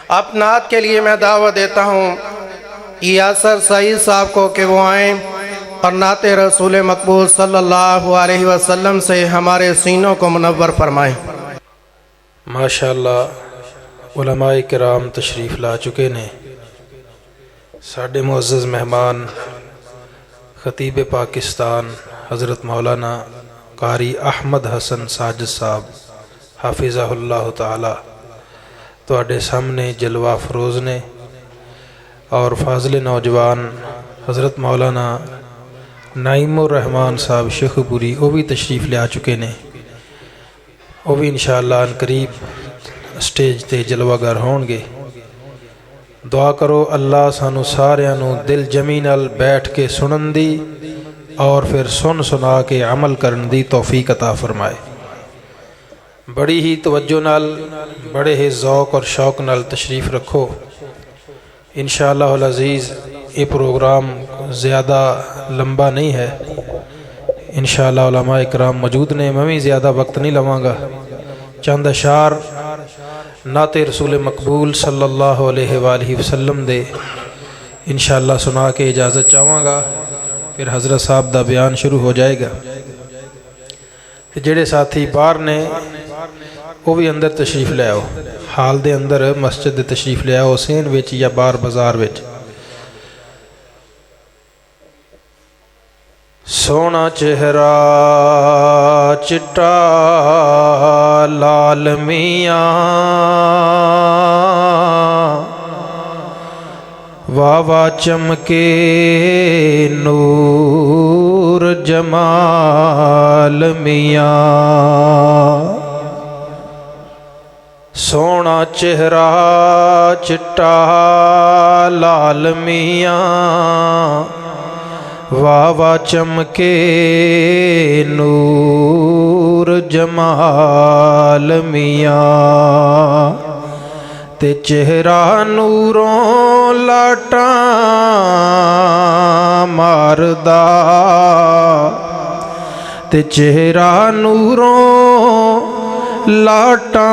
अब नात के लिए मैं दावत देता हूँ यासर सईद साहब को कि वो आएँ और नात रसूल मकबूल सल्लल्लाहु अलैहि वसल्लम से हमारे सीनों को मुनव्वर फरमाएँ। माशाअल्लाह उलमाए किराम तशरीफ़ ला चुके ने। साढ़े मुअज़्ज़ज़ मेहमान ख़तीब पाकिस्तान हज़रत मौलाना कारी अहमद हसन साजिद साहब हाफिज़हुल्लाह ताला तुहाडे सामने जलवा फरोज़ ने और फाज़िल नौजवान हज़रत मौलाना नाइमुर रहमान साहब शेखपुरी वो भी तशरीफ़ ले आ चुके ने। वो भी इंशाअल्लाह अनकरीब स्टेज ते जलवागर होंगे। दुआ करो अल्लाह सानू सारियां नू दिल जमी नाल बैठ के सुनन दी और फिर सुन सुना के अमल करन दी तौफीक अता फरमाए। बड़ी ही तवज्जो नाल बड़े ही ज़ौक़ और शौक़ नाल तशरीफ़ रखो। इंशाअल्लाह अल अज़ीज़ ये प्रोग्राम ज़्यादा लंबा नहीं है। इंशाअल्लाह उलमाए किराम मौजूद ने, मैं भी ज़्यादा वक्त नहीं लवांगा। चंद अशार नाते रसूल मकबूल सल्लल्लाहु अलैहि वसल्लम दे इंशाअल्लाह सुना के इजाज़त चाहवांगा, फिर हज़रत साहब दा बयान शुरू हो जाएगा। जेड़े साथी बाहर ने वो भी अंदर तशरीफ़ ले आओ, हाल दे अंदर मस्जिद दे तशरीफ़ ले आओ, सेन विच या बाहर बाजार विच। सोना चेहरा चिट्टा लाल मियाँ, वावा चमके नूर जमाल मियाँ। सोना चेहरा चिट्टा लाल मियाँ, वावा चमके नूर जमाल मियाँ। ते चेहरा नूरों लाटा मारदा, ते चेहरा नूरों लाटा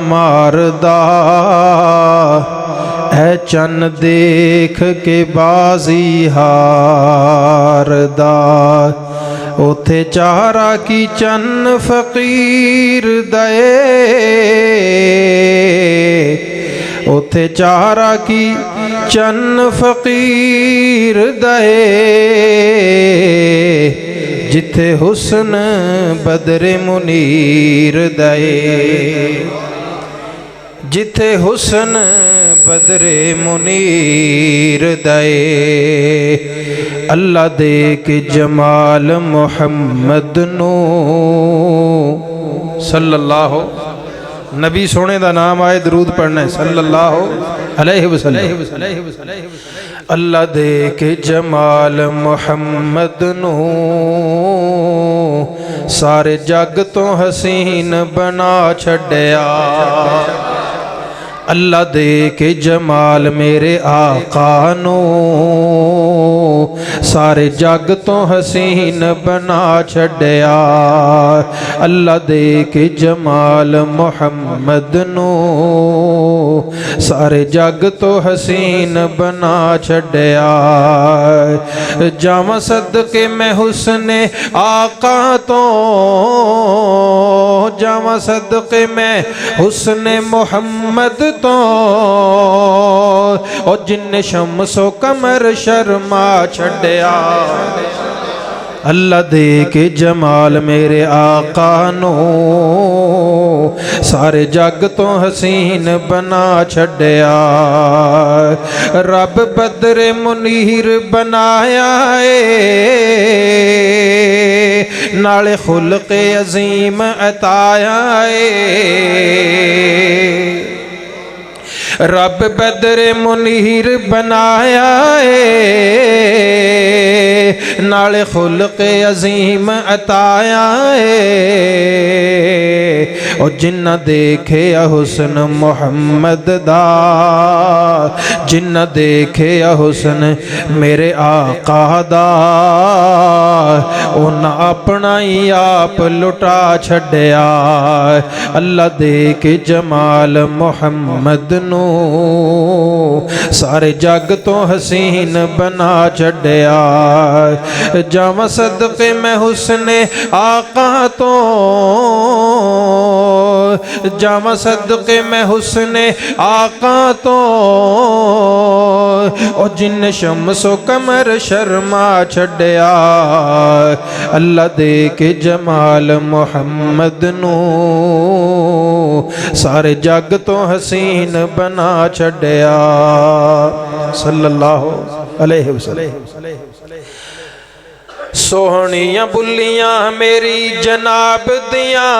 मारदा। है चन देख के बाजी हारदा, उथे चारा की चन फकीर दए, उथे चारा की चन फकीर दए। जिथे हुस्न बदरे मुनीर दए, जिथे हुस्न बदरे मुनीर दए। अल्लाह दे के जमाल मुहम्मद नू सल्लल्लाहु, नबी सोने दा नाम आए दरूद पढ़ना है सल्लल्लाहु अलैहि वसल्लम। अल्लाह दे के जमाल मुहम्मद नू सारे जग तो हसीन बना छड्या। अल्लाह दे के जमाल मेरे आका नू सारे जग तो हसीन बना छड्या। अल्लाह दे के जमाल मुहम्मद नू सारे जग तो हसीन बना छड्या। जावा सदके मैं हुस्ने आका तो, जावा सदके मैं हुस्ने मुहम्मद तो। और जिन्ने शम्सो कमर शर्मा छड्या। अल्लाह दे के जमाल मेरे आका नू सारे जग तो हसीन बना छड्या। रब बदरे मुनीर बनाया है, नाले खुल्क़े अजीम अताया है। रब बदरे मुनीर बनाया है, नाले खुल्क़े अजीम अताया है। और जिन्ना देखे हुस्न मुहम्मद दा, जिन्ना देखे हुस्न मेरे आका दा, उन्ना अपना ही आप लुटा छड्या। अल्लाह दे के जमाल मुहम्मद नू सारे जग तो हसीन बना छड्या। जावा सदके मैं हुस्ने आका तो, जावा सदके मैं हुस्ने आका तो, और जिन शम्सो कमर शर्मा छड्या। अल्लाह दे के जमाल मुहम्मद नू सारे जग तो हसीन बना छड्या। सल्लल्लाहु अलैहि वसल्लम। सोहनियां बुल्लियां मेरी जनाब दियां,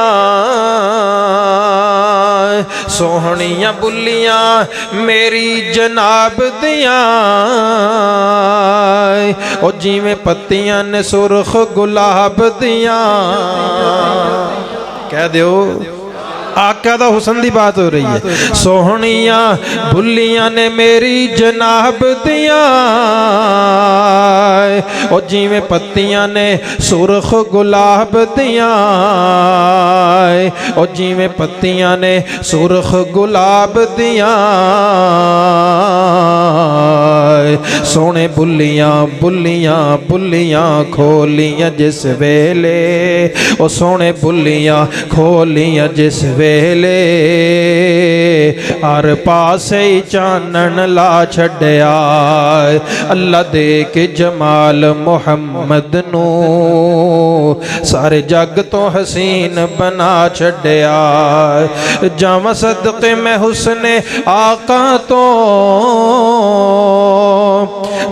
सोहनियां बुल्लियां मेरी जनाब दियां, और जिवें पत्तियां ने सुरख गुलाब दियां। कह दो आका दा हुस्न दी बात हो रही है। सोहनियां बुल्लियां ने मेरी जनाब दियां, और जिवें पत्तियां ने सुरख गुलाब दियां, और जिवें पत्तियां ने सुरख गुलाब दियां। सोने बुल्लियां बुल्लियां बुल्लियां खोलियां जिस वेले, ओ सोने बुल्लियां खोलियां जिस वेले, हर पासे ही चानन ला छड्या। अल्लाह दे के जमाल मुहम्मद नू सारे जग तो हसीन बना छड्या। जावा सदके मैं हुस्ने आका तो,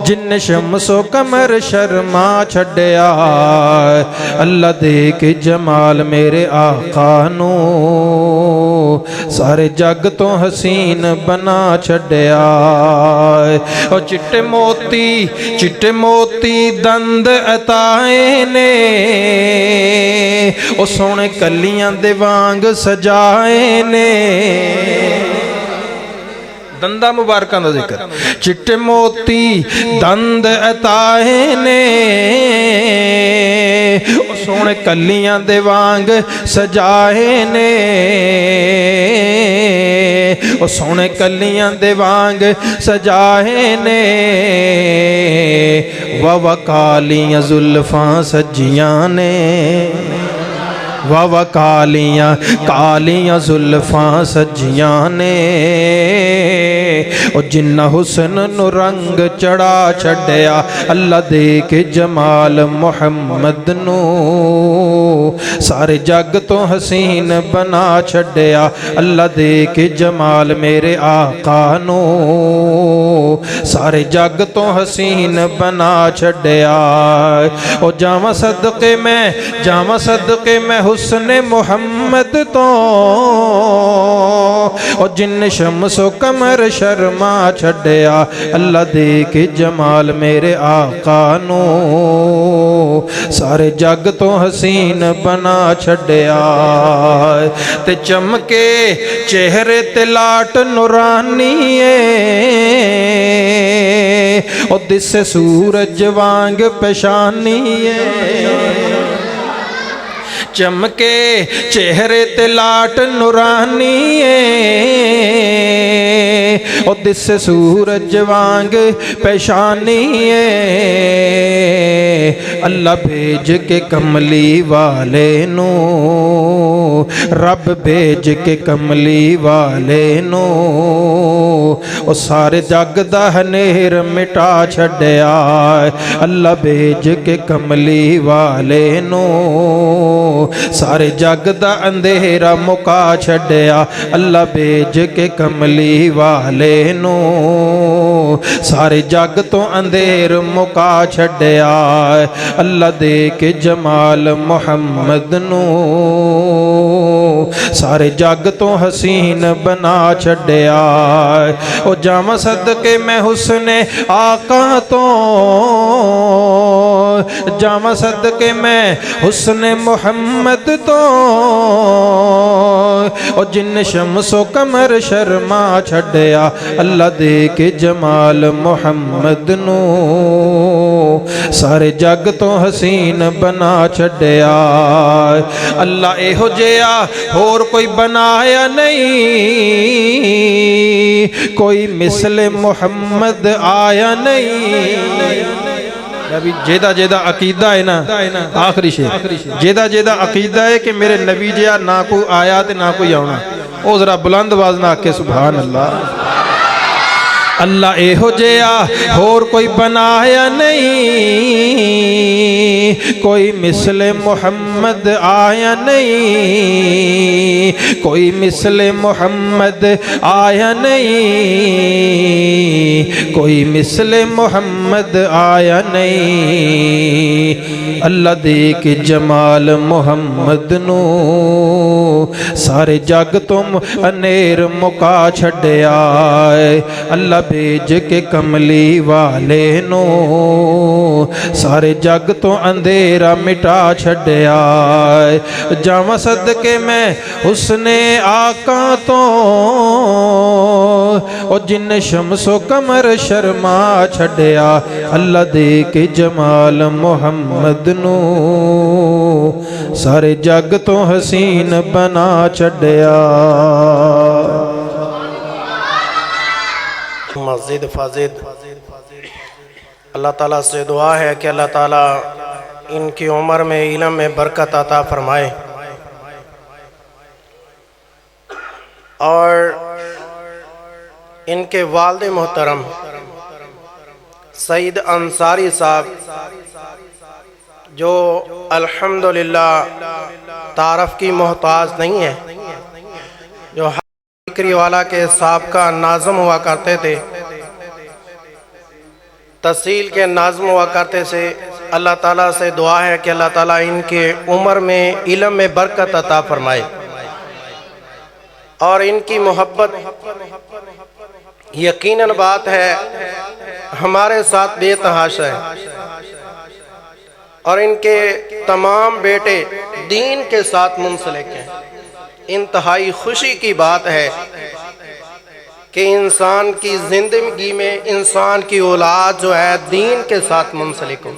जिन शम्सो कमर शर्मा छड्या। अल्लाह दे के जमाल मेरे आका नू सारे जग तो हसीन बना छड्या। और चिट्टे मोती दंद अताए ने, ओ सोने कलियां दे वांग सजाए ने। दंदा मुबारकां दा जिक्र। चिट्टे मोती दंद अताए ने, ओ सोने कलियां दे वांग सजाए ने, ओ सोने कलियां दे वांग सजाए ने। वावा कालियां जुल्फां सजियां ने, वावा कालियां कालियां जुल्फां सजियां ने। और जिन्ना हुस्न नु रंग चढ़ा छड्या। अल्लाह दे के जमाल मुहम्मद नू सारे जग तो हसीन बना छड्या। अल्लाह दे के जमाल मेरे आका नू सारे जग तो हसीन बना छड्या। ओ जावा सदके मैं हुस्ने मुहम्मद तो, और जिन शम्सो कमर शर्मा छड्या। अल्लाह दे के जमाल मेरे आका नू सारे जग तो हसीन बना छड्या। ते चमके चेहरे ते लाट नूरानी है, और दिसे सूरज वांग पेशानी है। चमके चेहरे ते लाट नूरानी है, और दिसे सूरज वांग पेशानी है। अल्लाह भेज के कमली वाले नू, रब भेज के कमली वाले नू, ओ सारे जग दा हनेर मिटा छड्या। अल्लाह भेज के कमली वाले नू सारे जग दा अंधेरा मुका छड्या। अल्लाह भेज के कमली वाले नू सारे जग तो अंधेर मुका छड्या। अल्लाह दे के जमाल मुहम्मद नू सारे जग तो हसीन बना छड्या। ओ जावां सदके मैं हुस्ने आका तो, जावां सदके मैं हुस्ने मुहम्मद तो। ओ जिन शम्सो कमर शर्मा छड्या अल्लाह दे के जमाल मुहम्मद नू, सारे जग तो हसीन बना छड्या। अल्लाह एहो जिहा होर कोई बनाया नहीं, कोई मिसले मुहम्मद आया नहीं। नबी जेदा जेदा अकीदा है ना, आखिरी शेर, जेदा जेदा अकीदा है कि मेरे नबी जिहा ना कोई आया ते ना कोई आना, ओ जरा बुलंद आवाज ना आके सुभान अल्लाह। अल्लाह एहो जिहा होर कोई बनाया नहीं, कोई मिसले मुहम्मद आया नहीं, कोई मिसले मुहम्मद आया नहीं, कोई मिसले मुहम्मद आया नहीं। अल्लाह दे के जमाल मुहम्मद नू, सारे जग तुम अनेर मुका छड्या। अल्लाह भेज के कमली वाले नो, सारे जग तो अंधेरा मिटा छड्या। जावां सदके मैं हुस्ने आका तो, ओ जिन शम्सो कमर शर्मा छड्या अल्लाह दे के जमाल मुहम्मद नू, सारे जग तो हसीन बना छड्या। मस्जिद फाजिद अल्लाह ताला से दुआ है कि अल्लाह ताला इनकी उम्र में इल्म में बरकत अता फरमाए और इनके वालिद मोहतरम सईद अंसारी साहब जो अल्हम्दुलिल्लाह तारफ़ की मोहताज नहीं है, जो ज़िक्री वाला के साबका नाज़म हुआ करते थे, तहसील के नाज़म हुआ करते से, अल्लाह ताला से दुआ है कि अल्लाह ताला इनके उम्र में इल्म में बरकत अता फरमाए और इनकी मोहब्बत यकीनन बात है हमारे साथ बेतहाशा है और इनके तमाम बेटे दीन के साथ मुंसलिक हैं। इंतहाई खुशी की बात है कि इंसान की ज़िंदगी में इंसान की औलाद जो है दीन के साथ मुंसलिक हो।